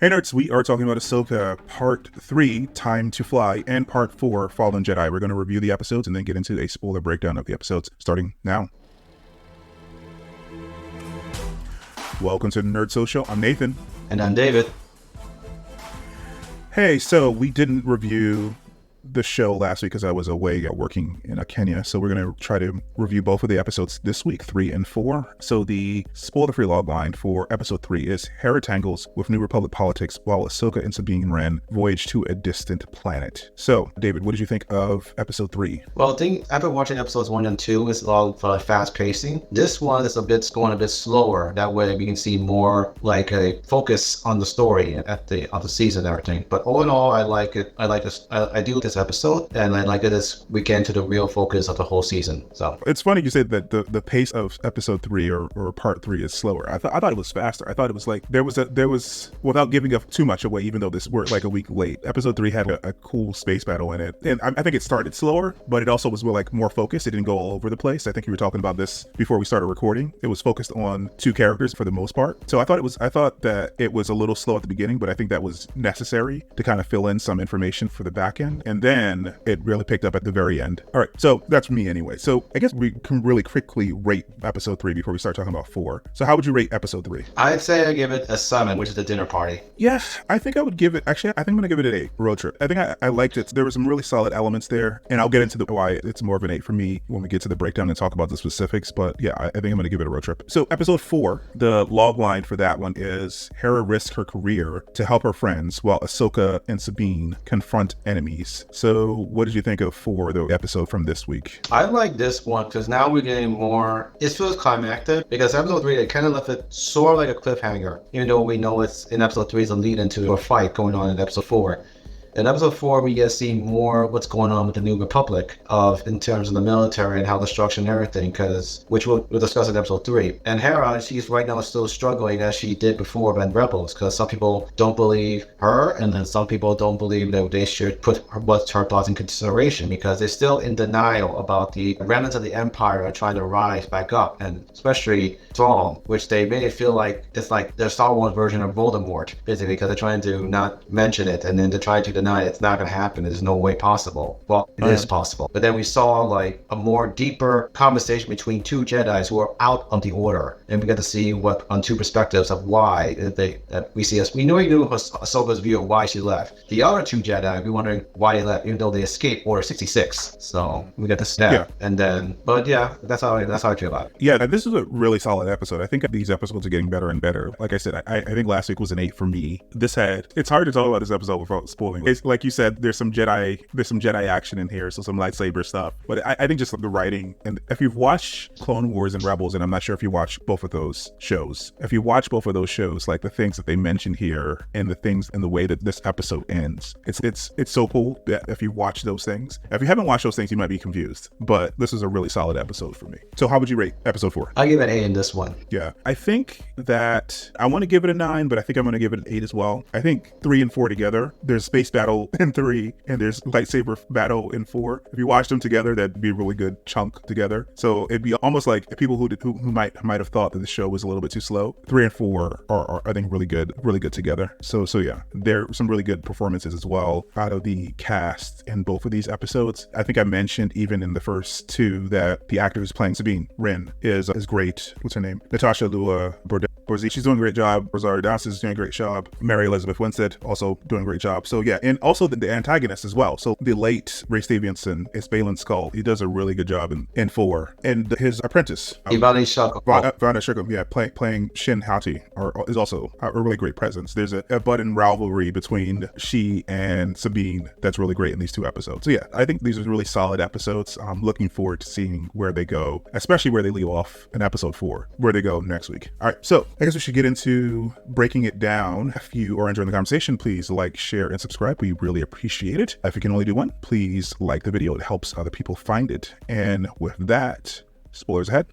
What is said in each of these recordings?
Hey nerds, we are talking about Ahsoka Part 3, Time to Fly, and Part 4, Fallen Jedi. We're going to review the episodes and then get into a spoiler breakdown of the episodes, starting now. Welcome to the Nerd Social. I'm Nathan. And I'm David. Hey, so we didn't review the show last week because I was away working in Kenya, so we're going to try to review both of the episodes this week, 3 and 4. So the spoiler-free logline for episode 3 is Hera tangles with New Republic politics while Ahsoka and Sabine Wren voyage to a distant planet. So, David, what did you think of episode 3? Well, I think after watching episodes 1 and 2, it's a lot of fast pacing. This one is going a bit slower. That way we can see more like a focus on the story of the season and everything. But all in all, I like it. I like this. I do this episode, and I like it as we get into the real focus of the whole season. So it's funny you said that the pace of episode 3 or part 3 is slower. I thought it was faster. I thought it was like there was without giving up too much away, even though we're like a week late. Episode 3 had a cool space battle in it, and I think it started slower, but it also was more focused. It didn't go all over the place. I think you were talking about this before we started recording. It was focused on 2 characters for the most part. So I thought that it was a little slow at the beginning, but I think that was necessary to kind of fill in some information for the back end, and then it really picked up at the very end. All right, so that's me anyway. So I guess we can really quickly rate episode 3 before we start talking about 4. So how would you rate episode 3? I'd say I give it a 7, which is the dinner party. Yeah, I think I would give it, actually, I think I'm going to give it an 8, road trip. I think I liked it. There were some really solid elements there, and I'll get into why it's more of an 8 for me when we get to the breakdown and talk about the specifics, but yeah, I think I'm going to give it a road trip. So episode 4, the log line for that one is Hera risks her career to help her friends while Ahsoka and Sabine confront enemies. So what did you think of 4, the episode from this week? I like this one because now we're getting more, it feels climactic, because episode 3, they kind of left it sort of like a cliffhanger, even though we know it's in episode 3 is a lead into a fight going on in episode 4. In episode 4, we get to see more what's going on with the New Republic in terms of the military and how the structure and everything, which we'll discuss in episode 3. And Hera, she's right now still struggling as she did before in Rebels, because some people don't believe her, and then some people don't believe that they should put her thoughts in consideration, because they're still in denial about the remnants of the Empire are trying to rise back up, and especially Thrawn, which they made it feel like it's like their Star Wars version of Voldemort, basically, because they're trying to not mention it, and then they're trying to deny it's not going to happen. There's no way possible. Well, it is possible. But then we saw like a more deeper conversation between 2 Jedis who are out of the order, and we got to see on 2 perspectives of why we knew Ahsoka's view of why she left. The other 2 Jedi, we wondering why they left, even though they escaped Order 66. So we got to snap. Yeah. And then, but yeah, that's how I feel about it. Yeah, this is a really solid episode. I think these episodes are getting better and better. Like I said, I think last week was an 8 for me. It's hard to talk about this episode without spoiling. It's like you said, there's some Jedi action in here, so some lightsaber stuff. But I think just the writing, and if you've watched Clone Wars and Rebels, and I'm not sure if you watch both of those shows, like the things that they mention here and the things and the way that this episode ends, it's so cool that if you watch those things. If you haven't watched those things, you might be confused, but this is a really solid episode for me. So how would you rate episode 4? I give it an 8 in this one. Yeah, I think that I want to give it a 9, but I think I'm going to give it an 8 as well. I think 3 and 4 together, there's space battle in 3 and there's lightsaber battle in 4. If you watch them together, that'd be a really good chunk together. So it'd be almost like people who might have thought that the show was a little bit too slow. 3 and 4 are I think really good together. So yeah, there are some really good performances as well out of the cast in both of these episodes. I think I mentioned even in the first 2 that the actor who's playing Sabine Wren is great. What's her name? Natasha Lua Borzi. She's doing a great job. Rosario Dawson is doing a great job. Mary Elizabeth Winstead also doing a great job. So yeah, and also the antagonist as well. So the late Ray Stevenson is Baylan Skoll. He does a really good job in 4. And his apprentice, Ivani Shukam, yeah, playing Shin Hati, is also a really great presence. There's a budding rivalry between she and Sabine that's really great in these 2 episodes. So yeah, I think these are really solid episodes. I'm looking forward to seeing where they go, especially where they leave off in episode 4, where they go next week. All right, so I guess we should get into breaking it down. If you are enjoying the conversation, please like, share, and subscribe. We really appreciate it. If you can only do one, please like the video. It helps other people find it. And with that, spoilers ahead.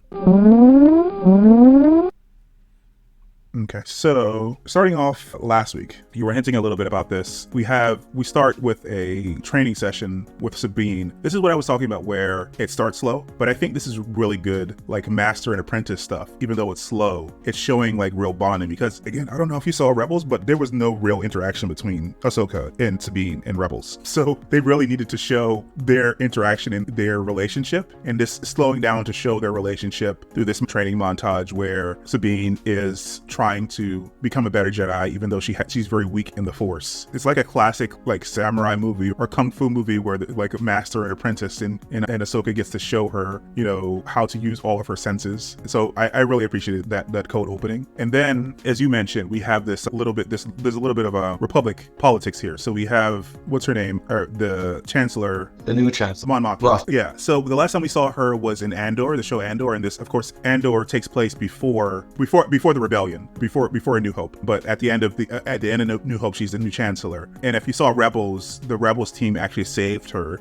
Okay, so starting off last week, you were hinting a little bit about this. We start with a training session with Sabine. This is what I was talking about, where it starts slow, but I think this is really good, like master and apprentice stuff. Even though it's slow, it's showing like real bonding, because again, I don't know if you saw Rebels, but there was no real interaction between Ahsoka and Sabine in Rebels. So they really needed to show their interaction and their relationship, and this slowing down to show their relationship through this training montage where Sabine is trying to become a better Jedi, even though she's very weak in the Force. It's like a classic like samurai movie or kung fu movie where like a master and apprentice, and Ahsoka gets to show her, you know, how to use all of her senses. So I really appreciated that cold opening. And then, as you mentioned, we have there's a little bit of a Republic politics here. So we have, what's her name, or the Chancellor, the new Chancellor, Mon Mothma. Well, yeah. So the last time we saw her was in Andor, the show Andor, and this, of course, Andor takes place before the rebellion, before A New Hope. But at the end of New Hope, she's the new Chancellor. And if you saw Rebels, the Rebels team actually saved her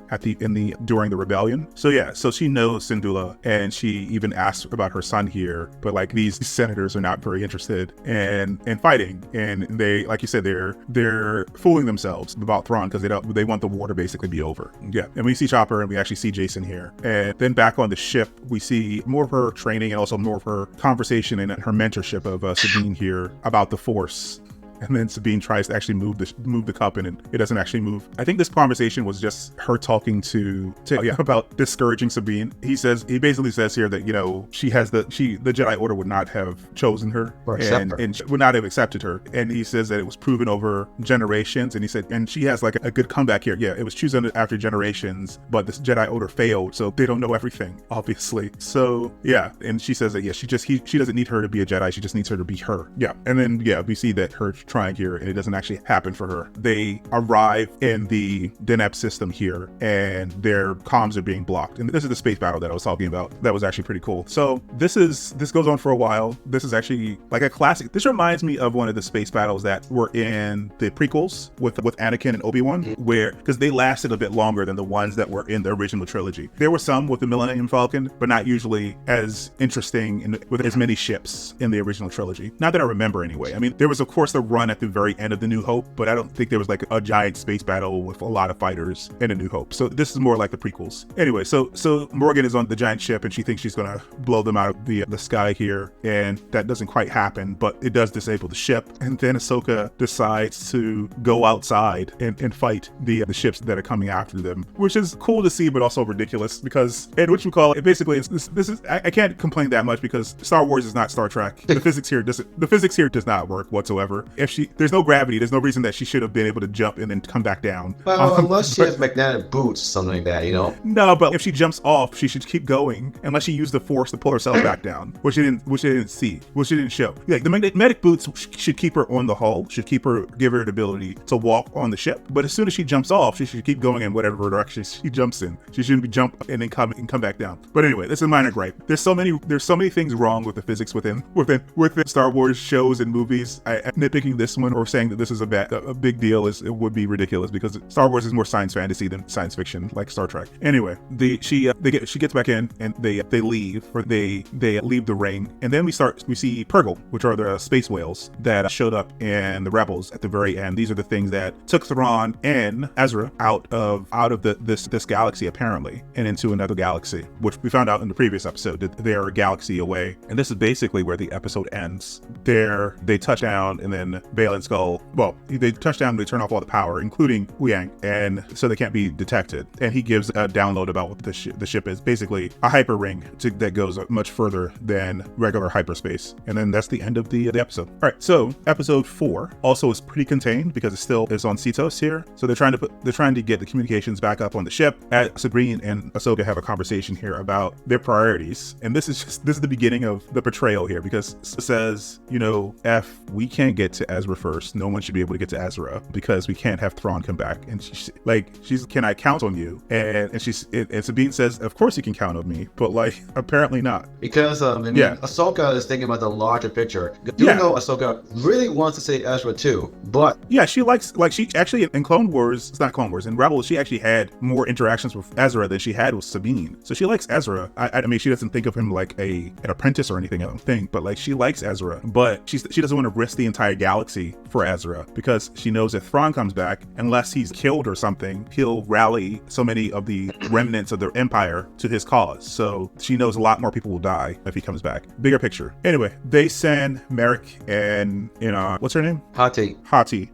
during the rebellion. So yeah, so she knows Sendula, and she even asked about her son here. But like, these senators are not very interested in fighting, and they, like you said, they're fooling themselves about Thrawn, because they want the war to basically be over. Yeah, and we see Chopper, and we actually see Jason here. And then back on the ship, we see more of her training and also more of her conversation and her mentorship of Sabine here about the Force. And then Sabine tries to actually move the cup, and it doesn't actually move. I think this conversation was just her talking to about discouraging Sabine. He basically says here that, you know, the Jedi Order would not have chosen her and would not have accepted her. And he says that it was proven over generations. And he said, and she has like a good comeback here. Yeah, it was chosen after generations, but this Jedi Order failed, so they don't know everything, obviously. So yeah, and she says that she doesn't need her to be a Jedi. She just needs her to be her. Yeah, and then we see that her trying here, and it doesn't actually happen for her. They arrive in the Deneb system here, and their comms are being blocked. And this is the space battle that I was talking about. That was actually pretty cool. So this goes on for a while. This is actually like a classic. This reminds me of one of the space battles that were in the prequels with Anakin and Obi-Wan, because they lasted a bit longer than the ones that were in the original trilogy. There were some with the Millennium Falcon, but not usually as interesting with as many ships in the original trilogy. Not that I remember anyway. I mean, there was of course the run at the very end of the New Hope, but I don't think there was like a giant space battle with a lot of fighters in a New Hope. So this is more like the prequels. Anyway, so Morgan is on the giant ship, and she thinks she's gonna blow them out of the sky here, and that doesn't quite happen, but it does disable the ship. And then Ahsoka decides to go outside and fight the ships that are coming after them, which is cool to see, but also ridiculous, because, and what you call it, basically I can't complain that much, because Star Wars is not Star Trek. The physics here does not work whatsoever. There's no gravity, there's no reason that she should have been able to jump and then come back down. Well, unless she has magnetic boots, something like that, you know? No, but if she jumps off, she should keep going, unless she used the Force to pull herself back down, which she didn't show. Like, the magnetic boots should keep her on the hull, give her the ability to walk on the ship. But as soon as she jumps off, she should keep going in whatever direction she jumps in. She shouldn't be jump and then come back down. But anyway, this is a minor gripe. There's so many things wrong with the physics within Star Wars shows and movies. Nitpicking this one or saying that this is a big deal it would be ridiculous, because Star Wars is more science fantasy than science fiction, like Star Trek. Anyway, she gets back in, and they leave the ring, and then we see Purgle, which are the space whales that showed up in the Rebels at the very end. These are the things that took Thrawn and Ezra out of this galaxy apparently, and into another galaxy, which we found out in the previous episode that they're a galaxy away. And this is basically where the episode ends. They touch down, and then Baylan Skoll, they touch down, they turn off all the power, including Huyang, and so they can't be detected. And he gives a download about what the ship is. Basically a hyper ring that goes much further than regular hyperspace. And then that's the end of the episode. All right, so episode 4 also is pretty contained, because it still is on Cetos here. So they're trying to get the communications back up on the ship. Sabine and Ahsoka have a conversation here about their priorities, and this is the beginning of the betrayal here, because it says, you know, we can't get to Ezra first. No one should be able to get to Ezra because we can't have Thrawn come back. And she's can I count on you? And Sabine says, of course you can count on me, but like apparently not. Because Ahsoka is thinking about the larger picture. You know Ahsoka really wants to say Ezra too, but she likes she actually in Clone Wars, it's not Clone Wars, in Rebels she actually had more interactions with Ezra than she had with Sabine. So she likes Ezra. I mean, she doesn't think of him like an apprentice or anything, I don't think, but like she likes Ezra, but she doesn't want to risk the entire galaxy for Ezra because she knows if Thrawn comes back, unless he's killed or something, he'll rally so many of the remnants of the Empire to his cause. So she knows a lot more people will die if he comes back. Bigger picture. Anyway, they send Merrick and what's her name? Hati.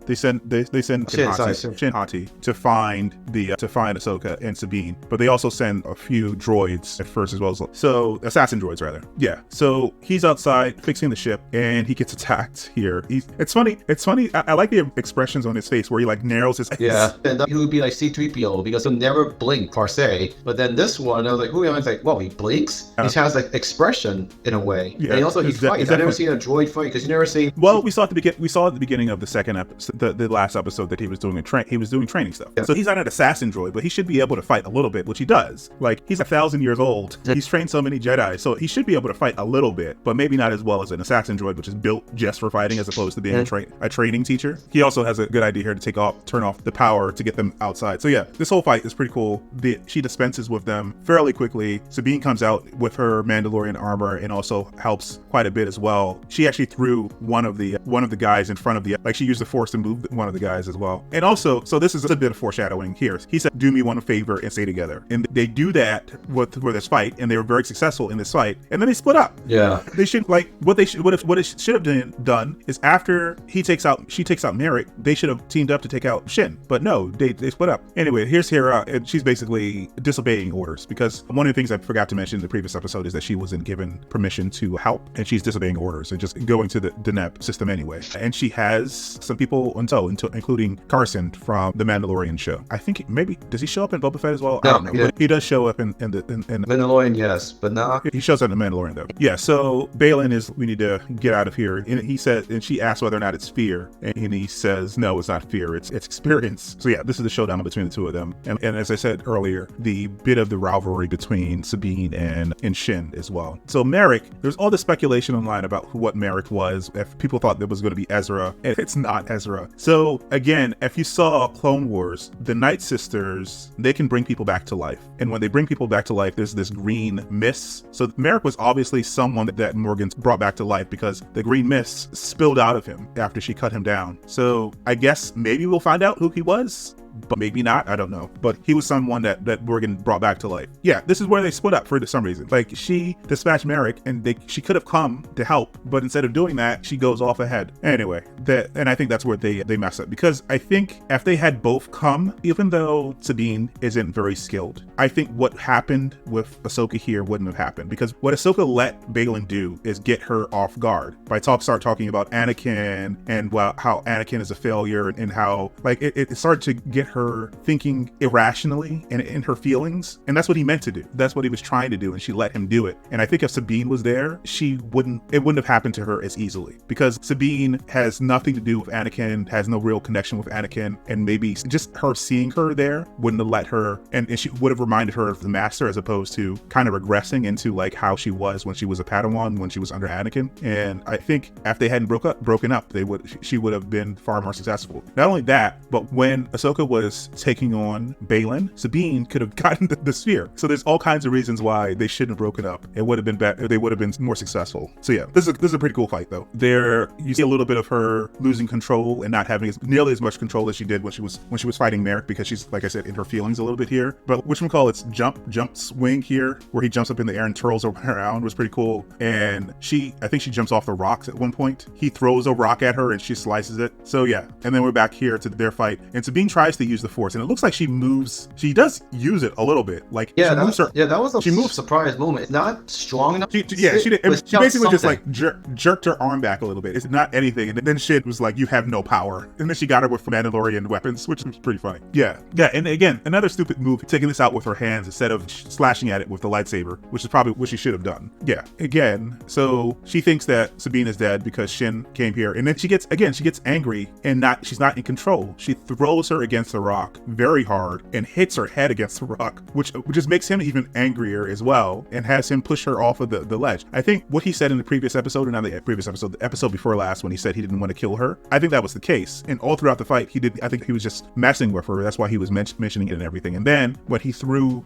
They send Shin Hati to find Ahsoka and Sabine, but they also send a few droids at first as well. So assassin droids rather. Yeah. So he's outside fixing the ship and he gets attacked here. It's funny. I like the expressions on his face where he like narrows his eyes. Yeah. And he would be like C-3PO because he'll never blink per se. But then this one, I was like, who am I? It's like, well, he blinks. He has like expression in a way. Yeah. And also he fights. I never seen a droid fight because you never see. Well, we saw at the beginning of the second episode, the last episode that he was doing training stuff. Yeah. So he's not an assassin droid, but he should be able to fight a little bit, which he does. Like he's 1,000 years old. He's trained so many Jedi, so he should be able to fight a little bit, but maybe not as well as an assassin droid, which is built just for fighting as opposed to being a training teacher. He also has a good idea here to turn off the power to get them outside. So yeah, this whole fight is pretty cool. She dispenses with them fairly quickly. Sabine comes out with her Mandalorian armor and also helps quite a bit as well. She actually threw one of the guys in front of she used the Force to move one of the guys as well. And also, so this is a bit of foreshadowing here. He said, do me one favor and stay together. And they do that with this fight, and they were very successful in this fight. And then they split up. Yeah. They should what it should have done is after she takes out Merrick, they should have teamed up to take out Shin. But no, they split up. Anyway, here's Hera, and she's basically disobeying orders because one of the things I forgot to mention in the previous episode is that she wasn't given permission to help, and she's disobeying orders and just going to the Deneb system anyway. And she has some people in tow, including Carson from the Mandalorian show. I think maybe does he show up in Boba Fett as well? No, I don't know. But he does show up in Mandalorian, yes, but not. He shows up in the Mandalorian though. Yeah. So Baylan is, we need to get out of here, and he said, and she asks whether or not it's fear, and he says no, it's not fear, it's experience. So yeah, this is the showdown between the two of them, and as I said earlier, the bit of the rivalry between Sabine and Shin as well. So Merrick, there's all this speculation online about what Merrick was. If people thought that was going to be Ezra, and it's not Ezra. So again, if you saw Clone Wars, the Night Sisters, they can bring people back to life, and when they bring people back to life, there's this green mist. So Merrick was obviously someone that Morgan brought back to life because the green mist spilled out of him after she cut him down. So I guess maybe we'll find out who he was, but maybe not, I don't know. But he was someone that Morgan brought back to life. Yeah, this is where they split up for some reason. Like, she dispatched Merrick, and she could have come to help, but instead of doing that, she goes off ahead. Anyway, and I think that's where they mess up, because I think if they had both come, even though Sabine isn't very skilled, I think what happened with Ahsoka here wouldn't have happened, because what Ahsoka let Baylan do is get her off guard by start talking about Anakin and how Anakin is a failure, and how it started to get her thinking irrationally and in her feelings, and that's what he meant to do. That's what he was trying to do, and she let him do it. And I think if Sabine was there, it wouldn't have happened to her as easily, because Sabine has nothing to do with Anakin, has no real connection with Anakin, and maybe just her seeing her there wouldn't have let her, and she would have reminded her of the Master, as opposed to kind of regressing into like how she was when she was a Padawan, when she was under Anakin. And I think if they hadn't broken up, she would have been far more successful. Not only that, but when Ahsoka was taking on Baylan, Sabine could have gotten the sphere. So there's all kinds of reasons why they shouldn't have broken up. It would have been better. They would have been more successful. So yeah, this is a pretty cool fight though. There you see a little bit of her losing control and not having nearly as much control as she did when she was fighting Merrick, because she's, like I said, in her feelings a little bit here. But whatchamacallit's jump swing here, where he jumps up in the air and twirls around, was pretty cool. And I think she jumps off the rocks at one point. He throws a rock at her and she slices it. So yeah, and then we're back here to their fight, and Sabine tries to use the Force, and it looks like she does use it a little bit. Like Yeah, she moves her. that was a she moves. surprise movement. It's not strong enough. She basically just like jerked her arm back a little bit. It's not anything, and then Shin was like, "You have no power," and then she got her with Mandalorian weapons, which was pretty funny. Yeah, and again, another stupid move, taking this out with her hands instead of slashing at it with the lightsaber, which is probably what she should have done. Yeah, again, so she thinks that Sabine is dead because Shin came here, and then she gets angry and she's not in control. She throws her against the rock very hard and hits her head against the rock, which just makes him even angrier as well, and has him push her off of the ledge. I think what he said in the previous episode, or not the previous episode, the episode before last, when he said he didn't want to kill her, I think that was the case. And all throughout the fight, I think he was just messing with her. That's why he was mentioning it and everything. And then when she threw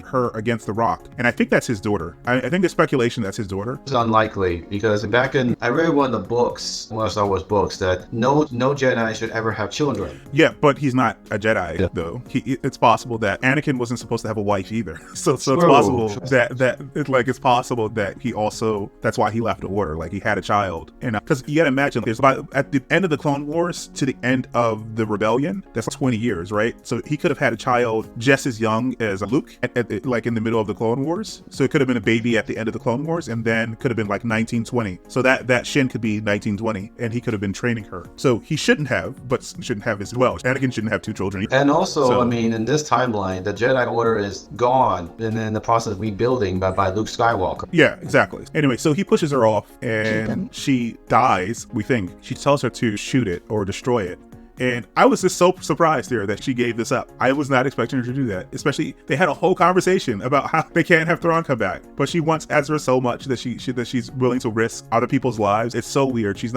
her against the rock, and I think that's his daughter. I think there's speculation that's his daughter. It's unlikely, because I read one of the books, one of Star Wars books, that no Jedi should ever have children. Yeah, but he's not a Jedi though. It's possible that Anakin wasn't supposed to have a wife either. So it's possible it's possible that he also, that's why he left the order. Like, he had a child, and because you gotta imagine, there's about, at the end of the Clone Wars to the end of the Rebellion, that's like 20 years, right? So he could have had a child just as young as Luke, like in the middle of the Clone Wars. So it could have been a baby at the end of the Clone Wars, and then could have been like 1920. So that Shin could be 1920, and he could have been training her. So he shouldn't have, but shouldn't have as well. Anakin shouldn't have 2 children. And also, I mean, in this timeline, the Jedi Order is gone and in the process of rebuilding by Luke Skywalker. Yeah, exactly. Anyway, so he pushes her off, and she dies, we think. She tells her to shoot it or destroy it. And I was just so surprised here that she gave this up. I was not expecting her to do that. Especially, they had a whole conversation about how they can't have Thrawn come back, but she wants Ezra so much that she's willing to risk other people's lives. It's so weird. It's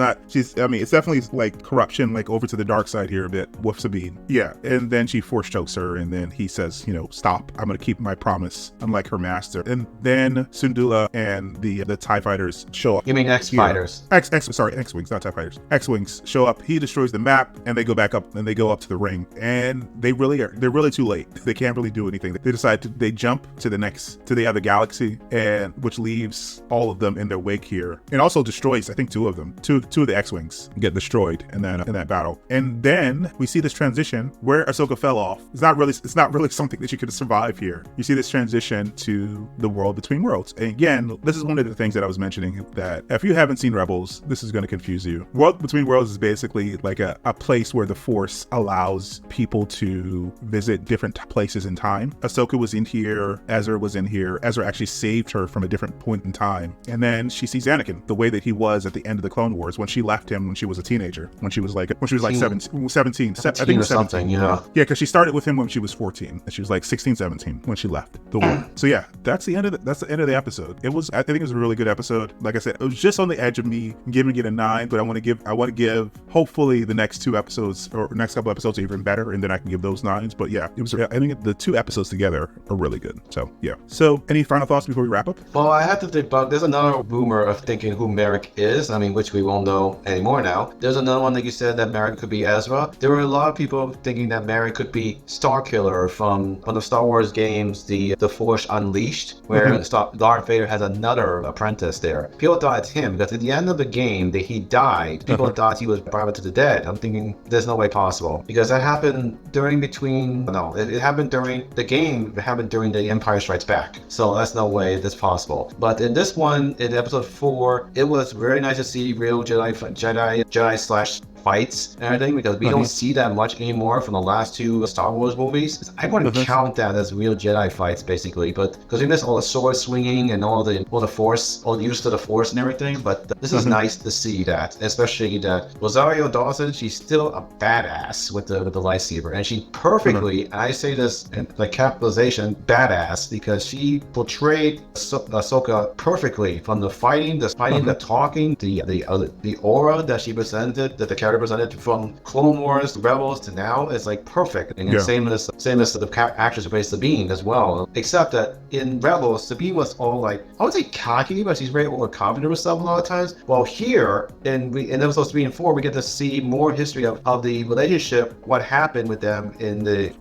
definitely like corruption, like over to the dark side here a bit with Sabine. Yeah, and then she force chokes her, and then he says, stop. I'm gonna keep my promise, unlike her master. And then Sendula and the TIE fighters show up. You mean X-fighters? X-wings, not TIE fighters. X-wings show up. He destroys the map, and they go back up, and they go up to the ring, and they're really too late. They can't really do anything. They jump to the other galaxy, and which leaves all of them in their wake here, and also destroys, I think, 2 of them. Two of the X-wings get destroyed in that battle. And then we see this transition where Ahsoka fell off. It's not really something that she could survive here. You see this transition to the world between worlds. And again, this is one of the things that I was mentioning, that if you haven't seen Rebels, this is going to confuse you. World between worlds is basically like a place where the Force allows people to visit different places in time. Ahsoka was in here, Ezra was in here. Ezra actually saved her from a different point in time. And then she sees Anakin the way that he was at the end of the Clone Wars, when she left him when she was a teenager, when she was like 17 I think or something, yeah, because she started with him when she was 14, and she was like 16, 17 when she left the war. So yeah, that's the end of the episode. I think it was a really good episode. Like I said, it was just on the edge of me giving it a 9, but I want to give hopefully the next 2 episodes, or next couple episodes, are even better, and then I can give those 9s. But yeah, I think the 2 episodes together are really good. So yeah. So any final thoughts before we wrap up? Well, I have to debunk. There's another rumor of thinking who Merrick is. I mean, which we won't know anymore now. There's another one that you said that Merrick could be Ezra. There were a lot of people thinking that Merrick could be Starkiller from the Star Wars games, the Force Unleashed, where Darth Vader has another apprentice there. People thought it's him, because at the end of the game that he died, people thought he was brought to the dead. I'm thinking there's no way possible, because that happened it happened during the game. It happened during the Empire Strikes Back, so that's no way that's possible. But in this one, in episode 4, it was very nice to see real Jedi slash fights and everything, because we don't see that much anymore from the last 2 Star Wars movies. I wouldn't count that as real Jedi fights, basically, but because we miss all the sword swinging and all the Force, all the use of the Force and everything. But this is nice to see that, especially that Rosario Dawson, she's still a badass with the lightsaber, and she perfectly, and I say this in the capitalization, badass, because she portrayed Ahsoka perfectly, from the fighting, the talking, the aura that she presented, that the character represented from Clone Wars, Rebels to now is like perfect. And same as the actress who plays Sabine as well. Except that in Rebels, Sabine was all like, I would say cocky, but she's very overconfident of herself a lot of times. While here in episodes 3 and 4, we get to see more history of the relationship, what happened with them in the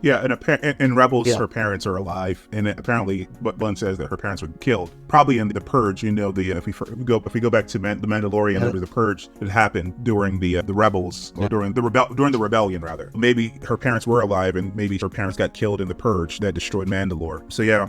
in Rebels. Her parents are alive, and apparently what Bun says that her parents were killed, probably in the Purge. If we go back to the Mandalorian, there was the Purge that happened during the Rebels. rebels, or during the rebellion rather. Maybe her parents were alive, and maybe her parents got killed in the purge that destroyed Mandalore. So yeah,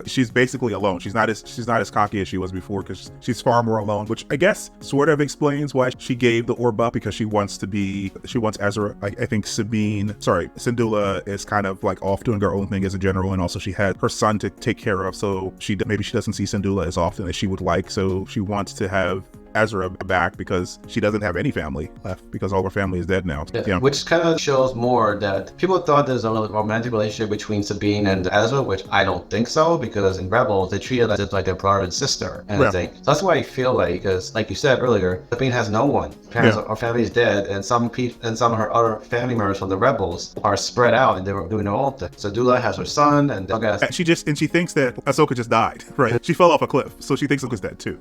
she's basically alone. She's not as cocky as she was before, because she's far more alone, which I guess sort of explains why she gave the orb up, because she wants Ezra. I think Sendula is kind of like off doing her own thing as a general, and also she had her son to take care of, so maybe she doesn't see Sendula as often as she would like, so she wants to have Ezra back because she doesn't have any family left, because all her family is dead now. Yeah. Which kind of shows more that people thought there's a romantic relationship between Sabine and Ezra, which I don't think so, because in Rebels they treat her as like a brother and sister and everything. So that's why I feel like, because like you said earlier, Sabine has no one. Her family is dead, and some of her other family members from the Rebels are spread out and they were doing their own thing. So Dula has her son, and she thinks that Ahsoka just died, right? She fell off a cliff, so she thinks Ahsoka's dead too.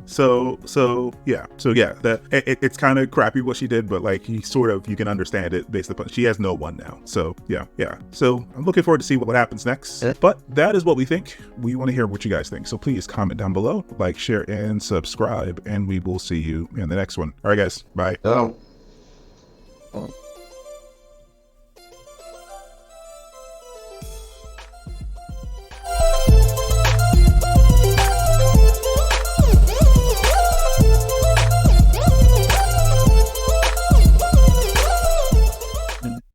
It's kind of crappy what she did, but like you can understand it based upon she has no one now. So yeah. So I'm looking forward to see what happens next. But that is what we think. We want to hear what you guys think. So please comment down below, like, share, and subscribe, and we will see you in the next one. All right, guys. Bye. Oh.